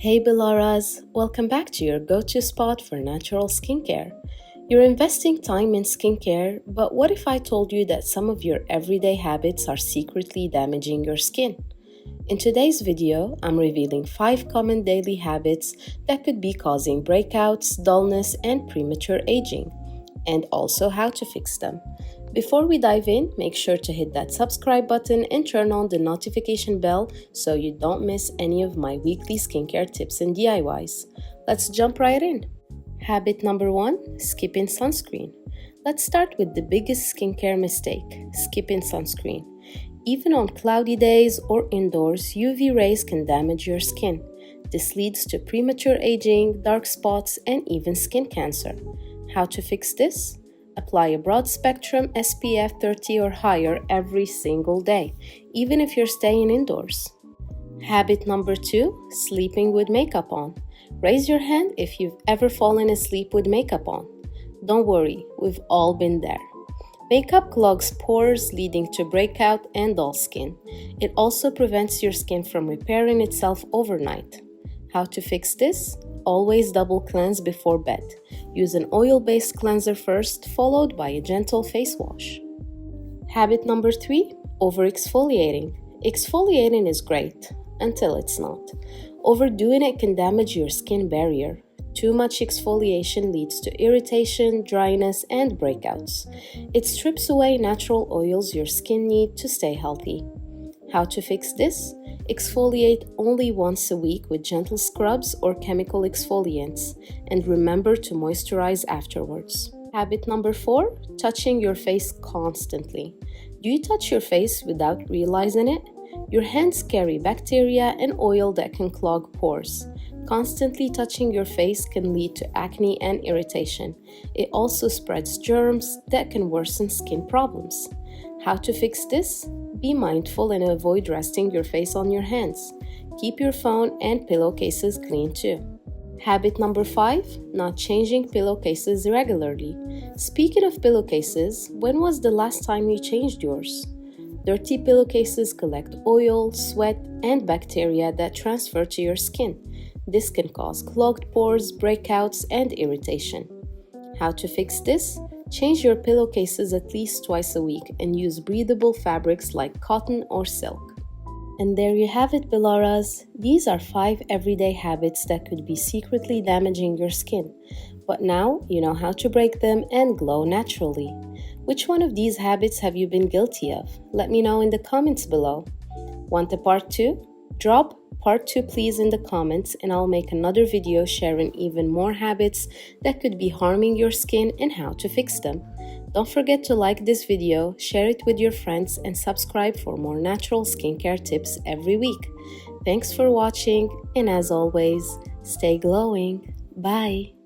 Hey Bellaras, welcome back to your go-to spot for natural skincare. You're investing time in skincare, but what if I told you that some of your everyday habits are secretly damaging your skin? In today's video, I'm revealing 5 common daily habits that could be causing breakouts, dullness, and premature aging, and also how to fix them. Before we dive in, make sure to hit that subscribe button and turn on the notification bell so you don't miss any of my weekly skincare tips and DIYs. Let's jump right in. Habit number 1, skipping sunscreen. Let's start with the biggest skincare mistake, skipping sunscreen. Even on cloudy days or indoors, UV rays can damage your skin. This leads to premature aging, dark spots, and even skin cancer. How to fix this? Apply a broad spectrum SPF 30 or higher every single day, even if you're staying indoors. Habit number 2, sleeping with makeup on. Raise your hand if you've ever fallen asleep with makeup on. Don't worry, we've all been there. Makeup clogs pores, leading to breakout and dull skin. It also prevents your skin from repairing itself overnight. How to fix this? Always double cleanse before bed. Use an oil-based cleanser first, followed by a gentle face wash. Habit number 3, over-exfoliating. Exfoliating is great, until it's not. Overdoing it can damage your skin barrier. Too much exfoliation leads to irritation, dryness, and breakouts. It strips away natural oils your skin needs to stay healthy. How to fix this? Exfoliate only once a week with gentle scrubs or chemical exfoliants, and remember to moisturize afterwards. Habit number 4, touching your face constantly. Do you touch your face without realizing it? Your hands carry bacteria and oil that can clog pores. Constantly touching your face can lead to acne and irritation. It also spreads germs that can worsen skin problems. How to fix this? Be mindful and avoid resting your face on your hands. Keep your phone and pillowcases clean too. Habit number 5, not changing pillowcases regularly. Speaking of pillowcases, when was the last time you changed yours? Dirty pillowcases collect oil, sweat, and bacteria that transfer to your skin. This can cause clogged pores, breakouts, and irritation. How to fix this? Change your pillowcases at least twice a week and use breathable fabrics like cotton or silk. And there you have it, Bellaras. These are 5 everyday habits that could be secretly damaging your skin. But now you know how to break them and glow naturally. Which one of these habits have you been guilty of? Let me know in the comments below. Want a part 2? Drop part 2 please in the comments, and I'll make another video sharing even more habits that could be harming your skin and how to fix them. Don't forget to like this video, share it with your friends, and subscribe for more natural skincare tips every week. Thanks for watching, and as always, stay glowing. Bye!